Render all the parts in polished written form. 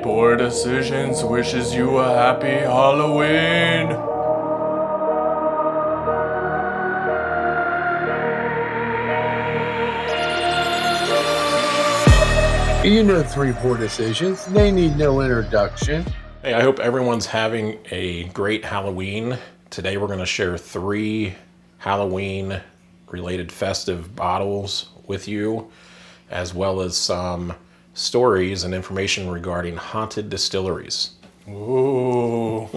Threepourdecisions wishes you a happy Halloween. You know Threepourdecisions, they need no introduction. Hey, I hope everyone's having a great Halloween. Today we're going to share 3 Halloween-related festive bottles with you, as well as some stories and information regarding haunted distilleries. Ooh.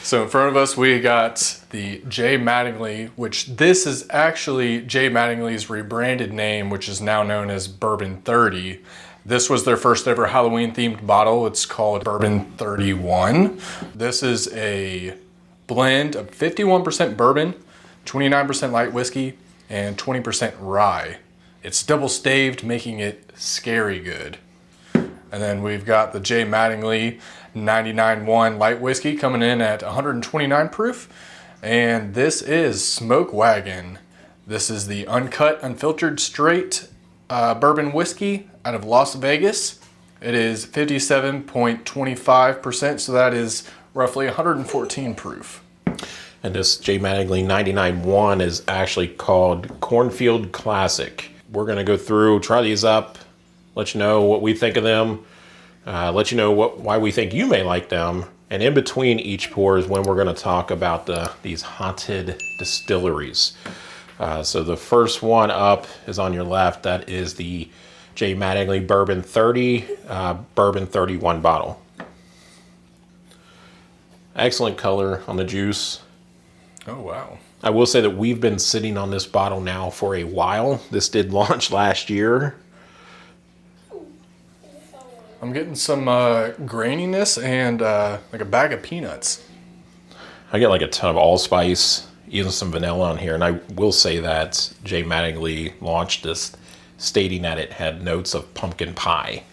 So in front of us we got the J. Mattingly, which this is actually J. Mattingly's rebranded name, which is now known as Bourbon 30. This was their first ever Halloween themed bottle. It's called Bourbon 31. This is a blend of 51% bourbon, 29% light whiskey, and 20% rye. It's double staved, making it scary good. And then we've got the J. Mattingly 99.1 light whiskey coming in at 129 proof. And this is Smoke Wagon. This is the uncut, unfiltered, straight bourbon whiskey out of Las Vegas. It is 57.25%, so that is roughly 114 proof. And this J. Mattingly 99.1 is actually called Cornfield Classic. We're going to go through, try these up, let you know what we think of them, let you know why we think you may like them. And in between each pour is when we're going to talk about these haunted distilleries. So the first one up is on your left. That is the J. Mattingly Bourbon 30, Bourbon 31 bottle. Excellent color on the juice. Oh, wow. I will say that we've been sitting on this bottle now for a while. This did launch last year. I'm getting some graininess and like a bag of peanuts. I get like a ton of allspice, even some vanilla on here. And I will say that J. Mattingly launched this stating that it had notes of pumpkin pie.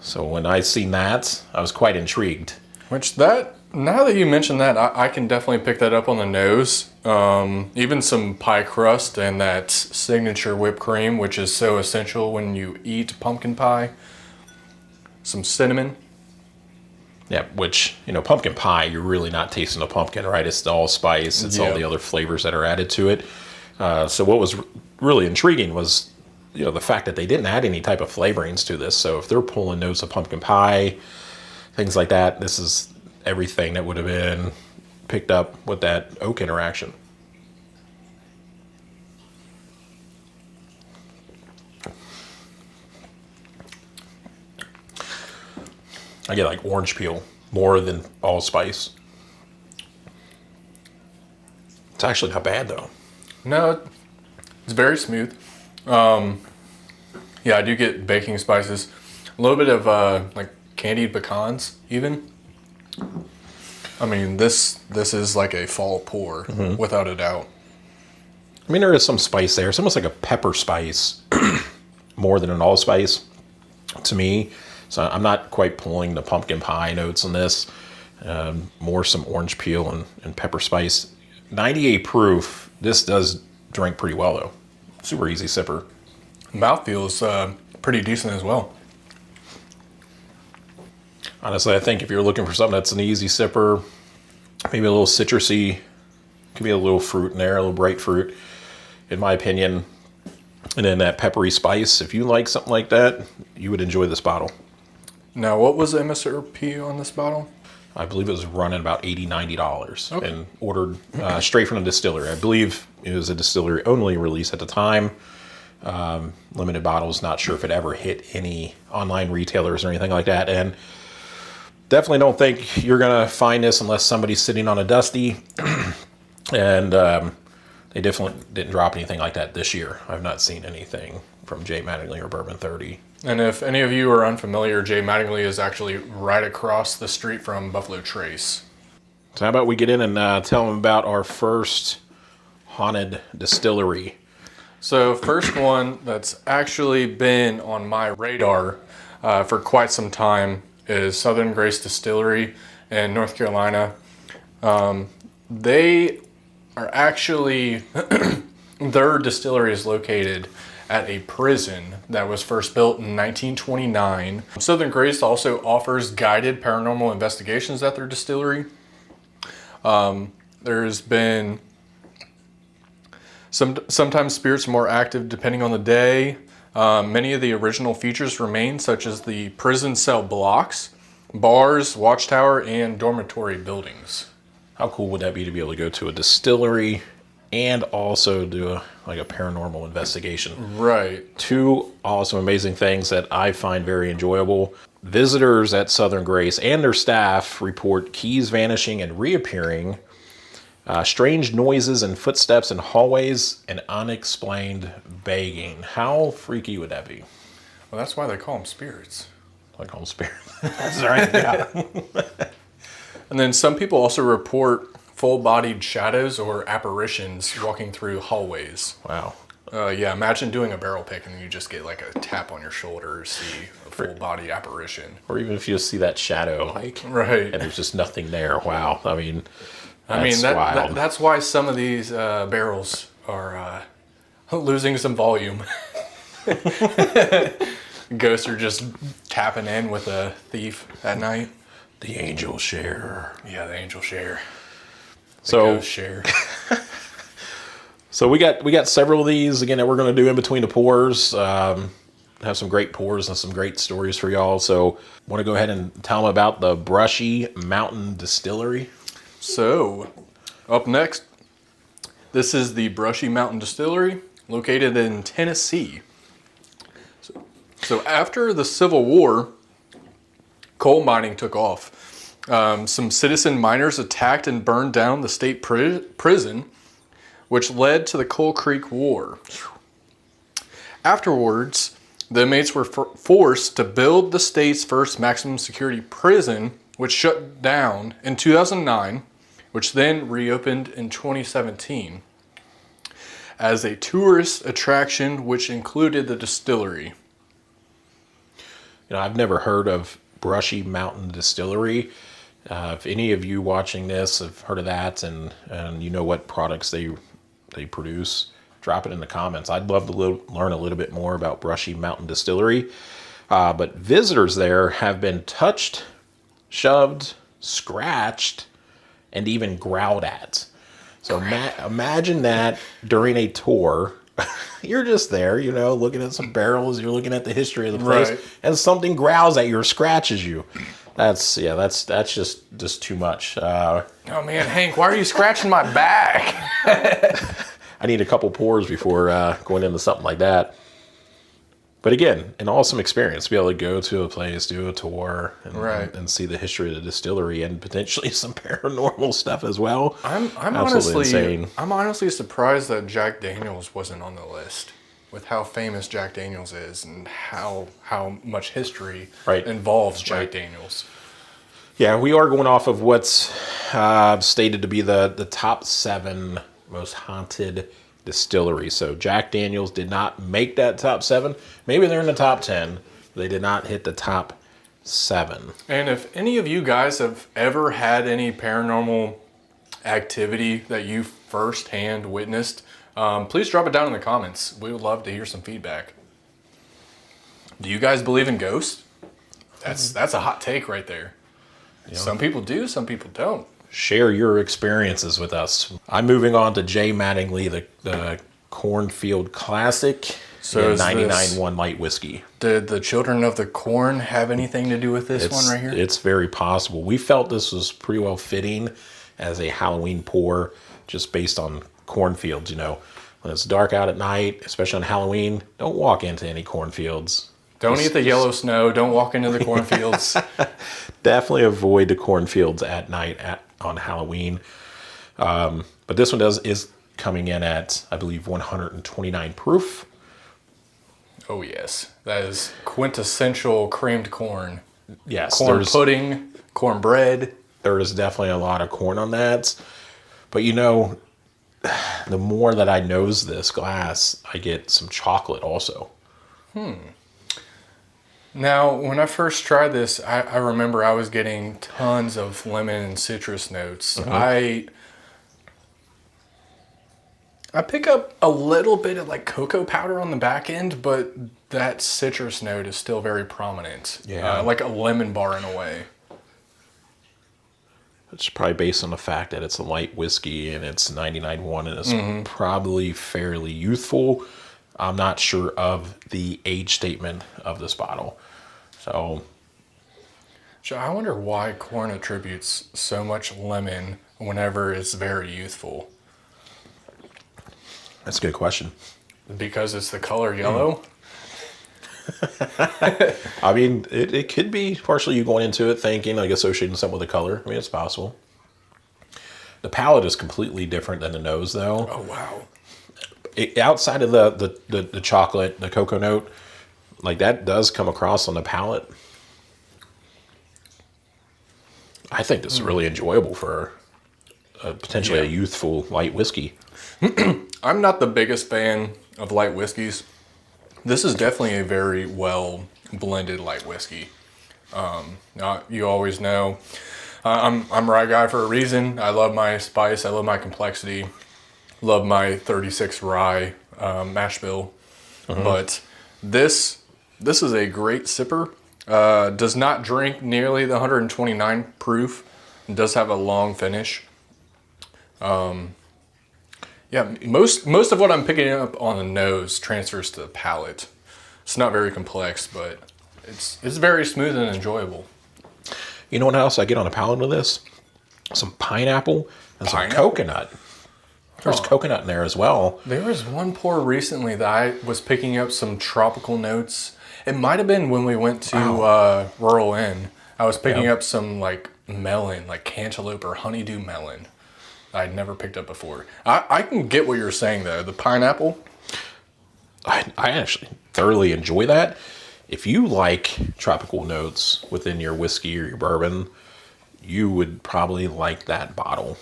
So when I seen that, I was quite intrigued. Now that you mention that, I can definitely pick that up on the nose. Even some pie crust and that signature whipped cream, which is so essential when you eat pumpkin pie. Some cinnamon. Yeah, which, pumpkin pie, you're really not tasting the pumpkin, right? It's the allspice, it's all the other flavors that are added to it. So what was really intriguing was, the fact that they didn't add any type of flavorings to this. So if they're pulling notes of pumpkin pie, things like that, this is everything that would have been picked up with that oak interaction. I get like orange peel more than allspice. It's actually not bad though. No, it's very smooth. Yeah, I do get baking spices. A little bit of like candied pecans even. I mean, this is like a fall pour, without a doubt. I mean, there is some spice there. It's almost like a pepper spice more than an allspice to me. So I'm not quite pulling the pumpkin pie notes on this. More some orange peel and pepper spice. 98 proof. This does drink pretty well though. Super easy sipper. Mouthfeel is pretty decent as well. Honestly, I think if you're looking for something that's an easy sipper, maybe a little citrusy, could be a little fruit in there, a little bright fruit, in my opinion. And then that peppery spice, if you like something like that, you would enjoy this bottle. Now, what was the MSRP on this bottle? I believe it was running about $80, $90 Okay. and ordered straight from the distillery. I believe it was a distillery only release at the time. Limited bottles, not sure if it ever hit any online retailers or anything like that. And definitely don't think you're going to find this unless somebody's sitting on a dusty. And they definitely didn't drop anything like that this year. I've not seen anything from J. Mattingly or Bourbon 30. And if any of you are unfamiliar, J. Mattingly is actually right across the street from Buffalo Trace. So how about we get in and tell them about our first haunted distillery. So first one that's actually been on my radar for quite some time is Southern Grace Distillery in North Carolina. They are actually, their distillery is located at a prison that was first built in 1929. Southern Grace also offers guided paranormal investigations at their distillery. There's been sometimes spirits are more active depending on the day. Many of the original features remain, such as the prison cell blocks, bars, watchtower, and dormitory buildings. How cool would that be to be able to go to a distillery and also do a paranormal investigation? Right. Two awesome, amazing things that I find very enjoyable. Visitors at Southern Grace and their staff report keys vanishing and reappearing, strange noises and footsteps in hallways, and unexplained begging. How freaky would that be? Well, that's why they call them spirits. I call them spirits. That's right. Yeah. And then some people also report full-bodied shadows or apparitions walking through hallways. Wow. Yeah, imagine doing a barrel pick and you just get like a tap on your shoulder or see a full-body apparition. Or even if you just see that shadow, right, and there's just nothing there. Wow. Wild. That's why some of these barrels are losing some volume. Ghosts are just tapping in with a thief at night. The angel share. Yeah, the angel share. Ghost share. So we got several of these again that we're going to do in between the pours. Have some great pours and some great stories for y'all. So want to go ahead and tell them about the Brushy Mountain Distillery. So up next, this is the Brushy Mountain Distillery located in Tennessee. So after the Civil War, coal mining took off. Some citizen miners attacked and burned down the state prison, which led to the Coal Creek War. Afterwards, the inmates were forced to build the state's first maximum security prison, which shut down in 2009, which then reopened in 2017 as a tourist attraction, which included the distillery. I've never heard of Brushy Mountain Distillery. If any of you watching this have heard of that and you know what products they produce, drop it in the comments. I'd love to learn a little bit more about Brushy Mountain Distillery. But visitors there have been touched, shoved, scratched, and even growled at. So imagine that during a tour. You're just there, looking at some barrels. You're looking at the history of the place, right, and something growls at you or scratches you. That's just too much. Oh man, Hank, why are you scratching my back? I need a couple pours before going into something like that. But again, an awesome experience to be able to go to a place, do a tour, and see the history of the distillery and potentially some paranormal stuff as well. I'm honestly surprised that Jack Daniels wasn't on the list with how famous Jack Daniels is and how much history involves Jack Daniels. Yeah, we are going off of what's stated to be the top 7 most haunted distillery. So Jack Daniels did not make that top 7. Maybe they're in the top 10. They did not hit the top 7. And if any of you guys have ever had any paranormal activity that you firsthand witnessed, please drop it down in the comments. We would love to hear some feedback. Do you guys believe in ghosts? That's a hot take right there. Some people do, some people don't. Share your experiences with us. I'm moving on to J. Mattingly, the Cornfield Classic, so 99.1 light whiskey. Did the Children of the Corn have anything to do with this one right here? It's very possible. We felt this was pretty well fitting as a Halloween pour, just based on cornfields. When it's dark out at night, especially on Halloween, don't walk into any cornfields. Don't eat the yellow snow. Don't walk into the cornfields. Definitely avoid the cornfields at night on Halloween. But this one is coming in at, I believe, 129 proof. Oh, yes. That is quintessential creamed corn. Yes. Corn pudding, cornbread. There is definitely a lot of corn on that. But the more that I nose this glass, I get some chocolate also. Now, when I first tried this, I remember I was getting tons of lemon and citrus notes. I pick up a little bit of like cocoa powder on the back end, but that citrus note is still very prominent. Yeah. Like a lemon bar in a way. It's probably based on the fact that it's a light whiskey and it's 99.1 and it's probably fairly youthful. I'm not sure of the age statement of this bottle. So I wonder why corn attributes so much lemon whenever it's very youthful. that's a good question. Because it's the color yellow? I mean, it could be partially you going into it thinking, like associating something with the color. I mean, it's possible. The palate is completely different than the nose, though. Oh, wow. Outside of the chocolate, the cocoa note, like that does come across on the palate. I think this is really enjoyable for potentially a youthful light whiskey. I'm not the biggest fan of light whiskeys. This is definitely a very well blended light whiskey. You always know I'm a rye guy for a reason. I love my spice. I love my complexity. Love my 36 rye mash bill. But this is a great sipper. Does not drink nearly the 129 proof. It does have a long finish. Yeah, most of what I'm picking up on the nose transfers to the palate. It's not very complex, but it's very smooth and enjoyable. You know what else I get on the palate with this? Some pineapple and some coconut. There's coconut in there as well. There was one pour recently that I was picking up some tropical notes. It might have been when we went to Rural Inn. I was picking up some like melon, like cantaloupe or honeydew melon. I'd never picked up before. I can get what you're saying though. The pineapple. I actually thoroughly enjoy that. If you like tropical notes within your whiskey or your bourbon, you would probably like that bottle.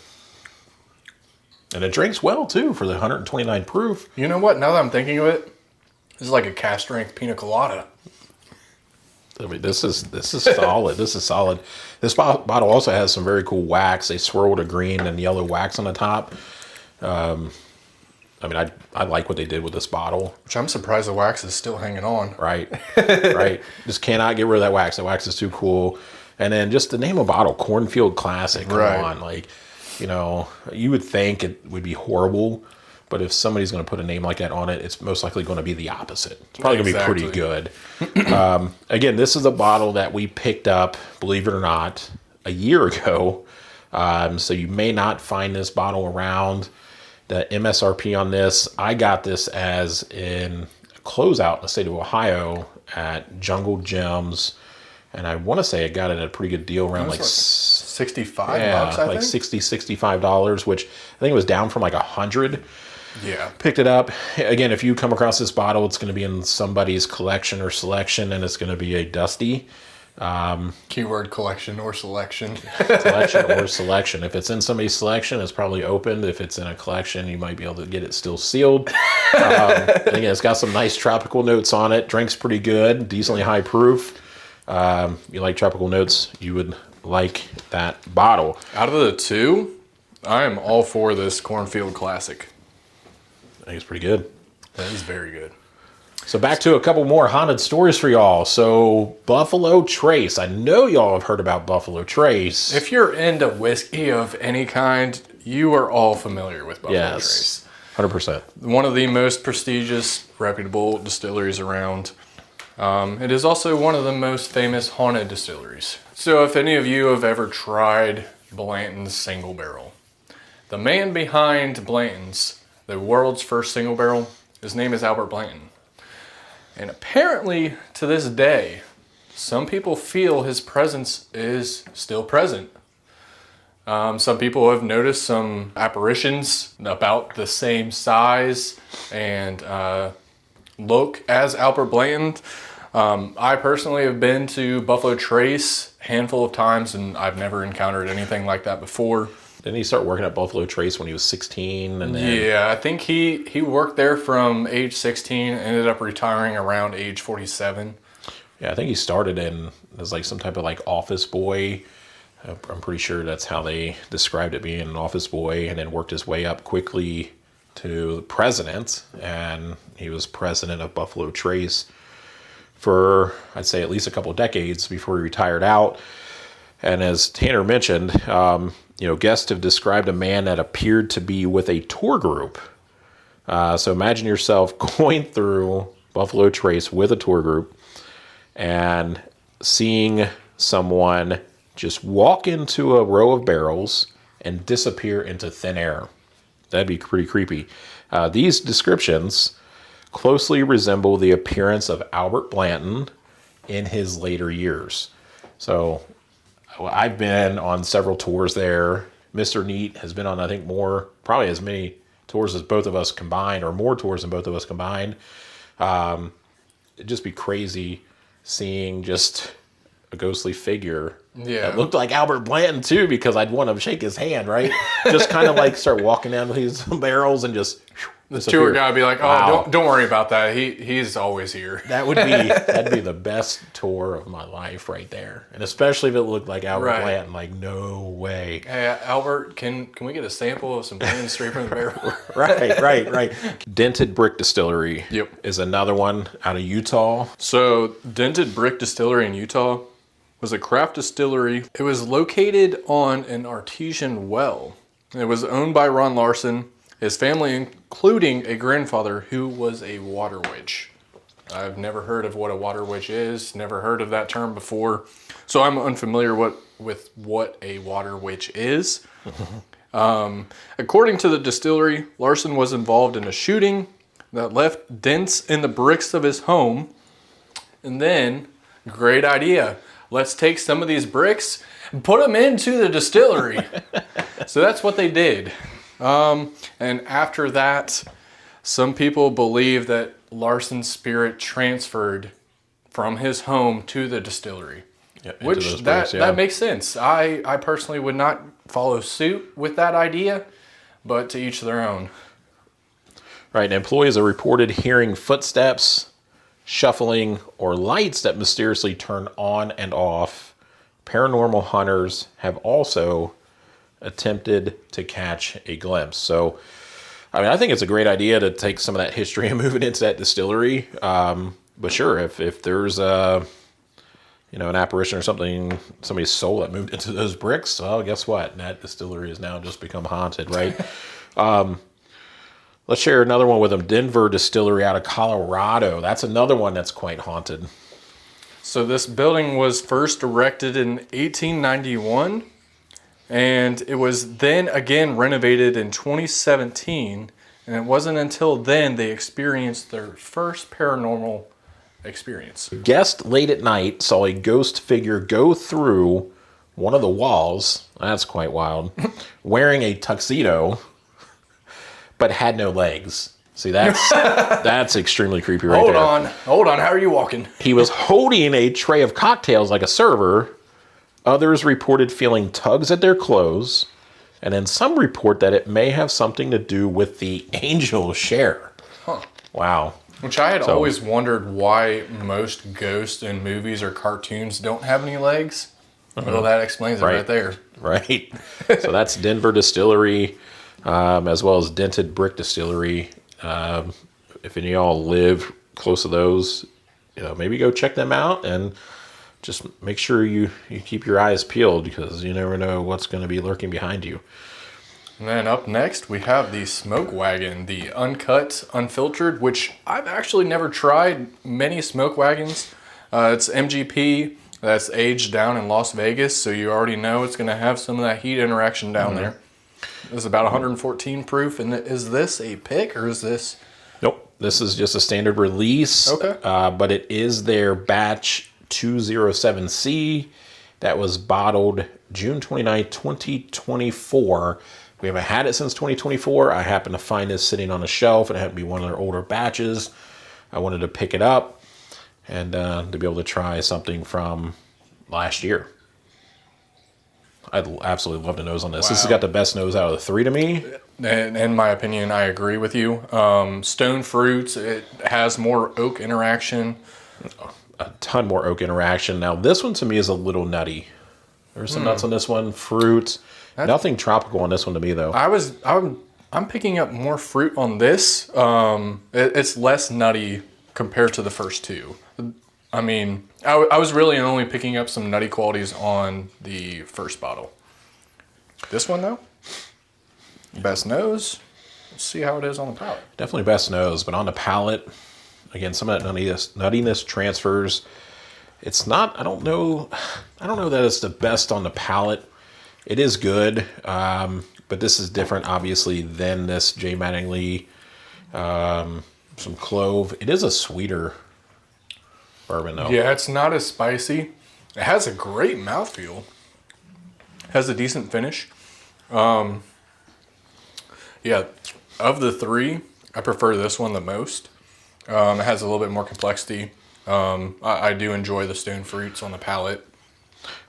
And it drinks well too for the 129 proof. You know what? Now that I'm thinking of it, this is like a cast strength pina colada. I mean, this is solid. This is solid. This bottle also has some very cool wax. They swirled a green and yellow wax on the top. I mean, I like what they did with this bottle. Which I'm surprised the wax is still hanging on. Right, right. Just cannot get rid of that wax. That wax is too cool. And then just the name of bottle, Cornfield Classic. Come on, like, you know, you would think it would be horrible, but if somebody's going to put a name like that on it, it's most likely going to be the opposite. It's probably going to be pretty good. Again, this is a bottle that we picked up, believe it or not, a year ago. So you may not find this bottle around. The MSRP on this, I got this as in a closeout in the state of Ohio at Jungle Gems. And I want to say I got it at a pretty good deal around like $65 bucks, I like think. $65, which I think it was down from like $100. Yeah. Picked it up. Again, if you come across this bottle, it's going to be in somebody's collection or selection, and it's going to be a dusty. Keyword collection or selection. Collection or selection. If it's in somebody's selection, it's probably opened. If it's in a collection, you might be able to get it still sealed. Again, it's got some nice tropical notes on it. Drinks pretty good. Decently high proof. You like tropical notes, you would like that bottle. Out of the two, I am all for this Cornfield Classic. I think it's pretty good. That is very good. So back to a couple more haunted stories for y'all. So Buffalo Trace. I know y'all have heard about Buffalo Trace. If you're into whiskey of any kind, you are all familiar with Buffalo Trace. 100%. One of the most prestigious, reputable distilleries around. It is also one of the most famous haunted distilleries. So if any of you have ever tried Blanton's Single Barrel, the man behind Blanton's, the world's first single barrel, his name is Albert Blanton. And apparently, to this day, some people feel his presence is still present. Some people have noticed some apparitions about the same size and look as Albert Blanton. I personally have been to Buffalo Trace a handful of times, and I've never encountered anything like that before. Didn't he start working at Buffalo Trace when he was 16? And then... Yeah, I think he worked there from age 16, ended up retiring around age 47. Yeah, I think he started in as like some type of like office boy. I'm pretty sure that's how they described it, being an office boy, and then worked his way up quickly to the president, and he was president of Buffalo Trace for, I'd say, at least a couple of decades before he retired out. And as Tanner mentioned, guests have described a man that appeared to be with a tour group. So imagine yourself going through Buffalo Trace with a tour group and seeing someone just walk into a row of barrels and disappear into thin air. That'd be pretty creepy. These descriptions closely resemble the appearance of Albert Blanton in his later years. So I've been on several tours there. Mr. Neat has been on, I think, probably as many tours as both of us combined, or more tours than both of us combined. It'd just be crazy seeing just a ghostly figure that looked like Albert Blanton too, because I'd want to shake his hand, right? Just kind of like start walking down these barrels and just the tour guy would be like, "Oh, wow. don't worry about that. He's always here." That'd be the best tour of my life right there, and especially if it looked like Albert Blanton. Like, no way. Hey, Albert, can we get a sample of some Blanton straight from the barrel? Right. Dented Brick Distillery is another one out of Utah. So Dented Brick Distillery in Utah was a craft distillery. It was located on an artesian well. It was owned by Ron Larson, his family, including a grandfather who was a water witch. I've never heard of what a water witch is, never heard of that term before. So I'm unfamiliar with what a water witch is. According to the distillery, Larson was involved in a shooting that left dents in the bricks of his home. And then, great idea. Let's take some of these bricks and put them into the distillery. So that's what they did. And after that, some people believe that Larson's spirit transferred from his home to the distillery. Which that makes sense. I personally would not follow suit with that idea, but to each their own. Right, and employees are reported hearing footsteps, shuffling, or lights that mysteriously turn on and off. Paranormal hunters have also attempted to catch a glimpse. So, I think it's a great idea to take some of that history and move it into that distillery. But sure, if there's an apparition or something, somebody's soul that moved into those bricks, well, guess what? That distillery has now just become haunted, right? Let's share another one with them. Denver Distillery out of Colorado. That's another one that's quite haunted. So this building was first erected in 1891, and it was then again renovated in 2017, and it wasn't until then they experienced their first paranormal experience. A guest late at night saw a ghost figure go through one of the walls, that's quite wild, wearing a tuxedo, but had no legs. See, that's extremely creepy right there. Hold on, how are you walking? He was holding a tray of cocktails like a server. Others reported feeling tugs at their clothes, and then some report that it may have something to do with the angel share. Huh. Wow. Which I had always wondered why most ghosts in movies or cartoons don't have any legs. Well, that explains it right there. Right. So that's Denver Distillery, as well as Dented Brick Distillery. If any of y'all live close to those, maybe go check them out and just make sure you keep your eyes peeled, because you never know what's going to be lurking behind you. And then up next, we have the Smoke Wagon, the uncut, unfiltered, which I've actually never tried many smoke wagons. It's MGP that's aged down in Las Vegas, so you already know it's going to have some of that heat interaction down there. It's about 114 proof, and is this a pick or is this? Nope, this is just a standard release. Okay. But it is their batch 207C that was bottled June 29, 2024. We haven't had it since 2024. I happened to find this sitting on a shelf, and it happened to be one of their older batches. I wanted to pick it up and to be able to try something from last year. I'd absolutely love to nose on this. Wow. This has got the best nose out of the three to me. And in my opinion, I agree with you. Stone fruits, it has more oak interaction. A ton more oak interaction. Now, this one to me is a little nutty. There's some nuts on this one, fruit. Nothing tropical on this one to me, though. I'm I'm picking up more fruit on this. It's less nutty compared to the first two. I mean, I was really only picking up some nutty qualities on the first bottle. This one, though, best nose. Let's see how it is on the palate. Definitely best nose, but on the palate, again, some of that nuttiness transfers. It's not, I don't know that it's the best on the palate. It is good, but this is different, obviously, than this J. Mattingly. Some clove. It is a sweeter bourbon, though. Yeah, it's not as spicy. It has a great mouthfeel. Has a decent finish. Yeah, of the three, I prefer this one the most. It has a little bit more complexity. I do enjoy the stone fruits on the palate.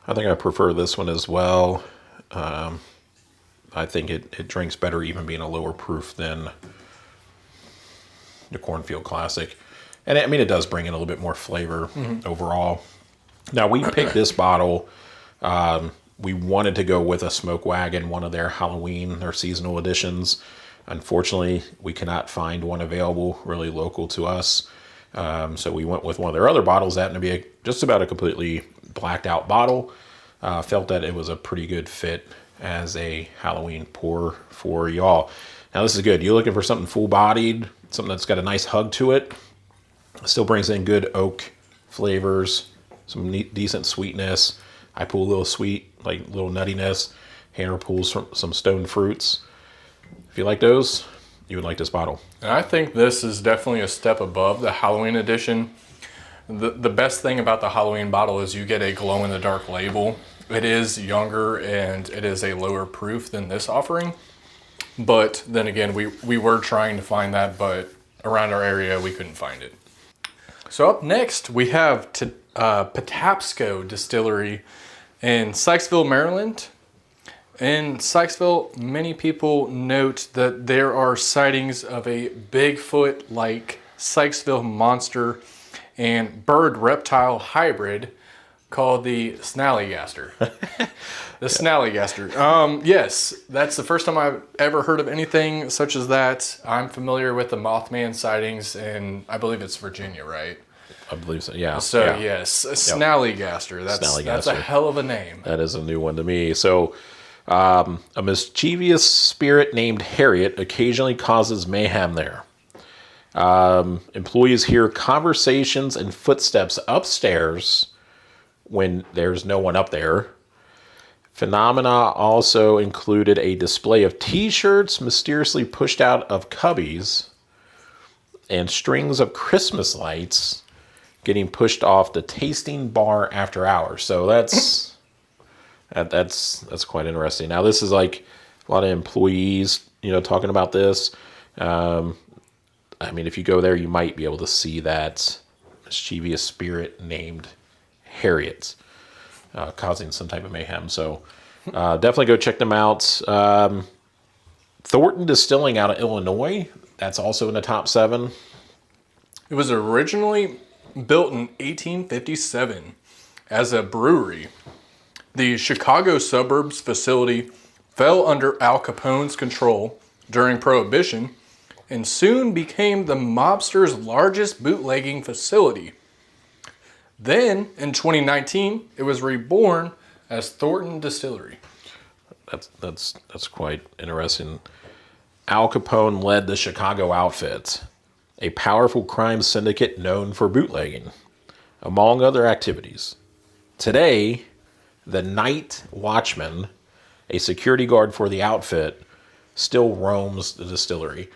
I think I prefer this one as well. I think it drinks better even being a lower proof than the Cornfield Classic. And I mean, it does bring in a little bit more flavor overall. Now, we picked this bottle. We wanted to go with a Smoke Wagon, one of their Halloween or seasonal editions. Unfortunately, we cannot find one available really local to us. So we went with one of their other bottles. That happened to be just about a completely blacked out bottle. Felt that it was a pretty good fit as a Halloween pour for y'all. Now, this is good. You're looking for something full-bodied, something that's got a nice hug to it. Still brings in good oak flavors, some decent sweetness. I pull a little sweet, like little nuttiness. Hannah pulls some stone fruits. If you like those, you would like this bottle. And I think this is definitely a step above the Halloween edition. The best thing about the Halloween bottle is you get a glow-in-the-dark label. It is younger and it is a lower proof than this offering. But then again, we were trying to find that, but around our area, we couldn't find it. So up next, we have Patapsco Distillery in Sykesville, Maryland. In Sykesville, many people note that there are sightings of a Bigfoot-like Sykesville monster and bird reptile hybrid called the Snallygaster. The Snallygaster. Yes, that's the first time I've ever heard of anything such as that. I'm familiar with the Mothman sightings in, I believe it's Virginia, right? I believe so, yeah. So, yeah. yes, Snallygaster. That's a hell of a name. That is a new one to me. So, a mischievous spirit named Harriet occasionally causes mayhem there. Employees hear conversations and footsteps upstairs when there's no one up there. Phenomena also included a display of t-shirts mysteriously pushed out of cubbies and strings of Christmas lights getting pushed off the tasting bar after hours. So that's quite interesting. Now, this is like a lot of employees, talking about this. I mean, if you go there, you might be able to see that mischievous spirit named Harriet causing some type of mayhem. So definitely go check them out. Thornton Distilling out of Illinois. That's also in the top 7. It was originally built in 1857 as a brewery. The Chicago suburbs facility fell under Al Capone's control during Prohibition and soon became the mobster's largest bootlegging facility. Then, in 2019, it was reborn as Thornton Distillery. That's quite interesting. Al Capone led the Chicago Outfit, a powerful crime syndicate known for bootlegging, among other activities. Today, the Night Watchman, a security guard for the outfit, still roams the distillery.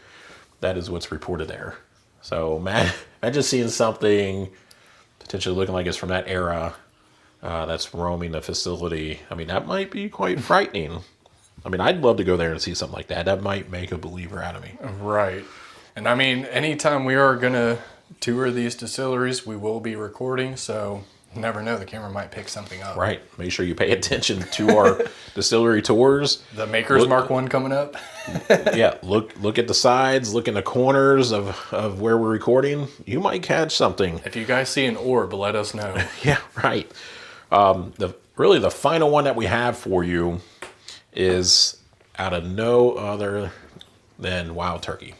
That is what's reported there. So, imagine seeing something potentially looking like it's from that era that's roaming the facility. I mean, that might be quite frightening. I mean, I'd love to go there and see something like that. That might make a believer out of me. Right. And I mean, anytime we are going to tour these distilleries, we will be recording. So you never know, the camera might pick something up. Right. Make sure you pay attention to our distillery tours. The Maker's Mark 1 coming up. Yeah. Look at the sides, look in the corners of where we're recording. You might catch something. If you guys see an orb, let us know. Yeah, right. The final one that we have for you is out of no other than wild turkey.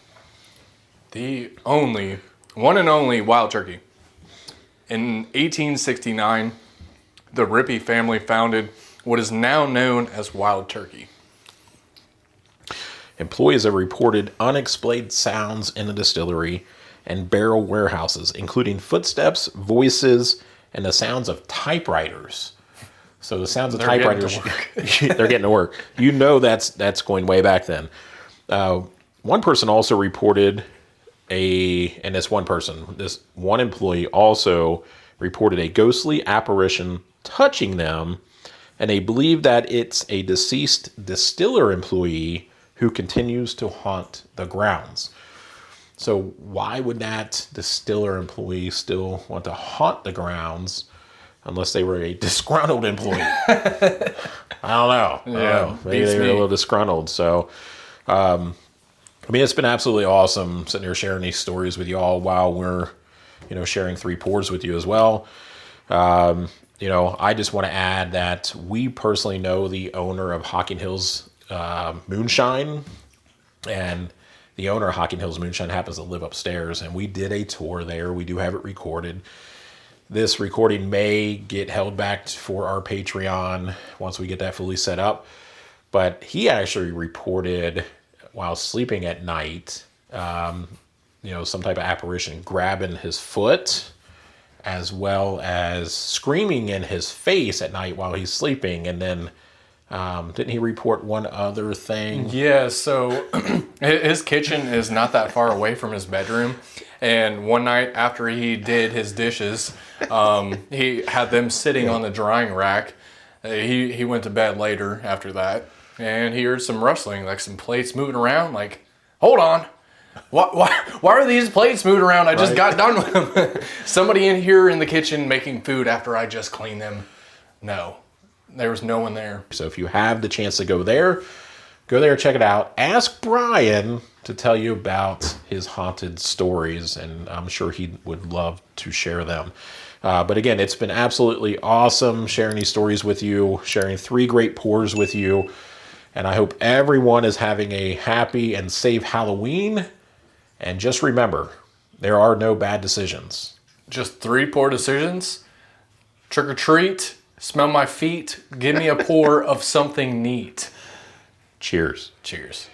The only, one and only wild turkey. In 1869, the Rippey family founded what is now known as wild turkey. Employees have reported unexplained sounds in the distillery and barrel warehouses, including footsteps, voices, and the sounds of typewriters. So the sounds of typewriters, they're getting to work. You know that's going way back then. One person also reported this one employee also reported a ghostly apparition touching them, and they believe that it's a deceased distiller employee who continues to haunt the grounds. So why would that distiller employee still want to haunt the grounds unless they were a disgruntled employee? I don't know. Maybe they were a little disgruntled. So, it's been absolutely awesome sitting here sharing these stories with you all while we're, sharing Three Pours with you as well. I just want to add that we personally know the owner of Hocking Hills Moonshine, and the owner of Hocking Hills Moonshine happens to live upstairs, and we did a tour there. We do have it recorded. This recording may get held back for our Patreon once we get that fully set up, but he actually reported while sleeping at night, some type of apparition grabbing his foot, as well as screaming in his face at night while he's sleeping. And then, didn't he report one other thing? Yeah, so his kitchen is not that far away from his bedroom. And one night after he did his dishes, he had them sitting on the drying rack. He went to bed later after that, and he heard some rustling, like some plates moving around. Like, hold on. Why are these plates moving around? I just got done with them. Somebody in here in the kitchen making food after I just cleaned them. No, there was no one there. So if you have the chance to go there, check it out. Ask Brian to tell you about his haunted stories, and I'm sure he would love to share them. But again, it's been absolutely awesome sharing these stories with you, sharing 3 great pours with you. And I hope everyone is having a happy and safe Halloween. And just remember, there are no bad decisions. Just 3 pour decisions. Trick or treat, smell my feet, give me a pour of something neat. Cheers. Cheers.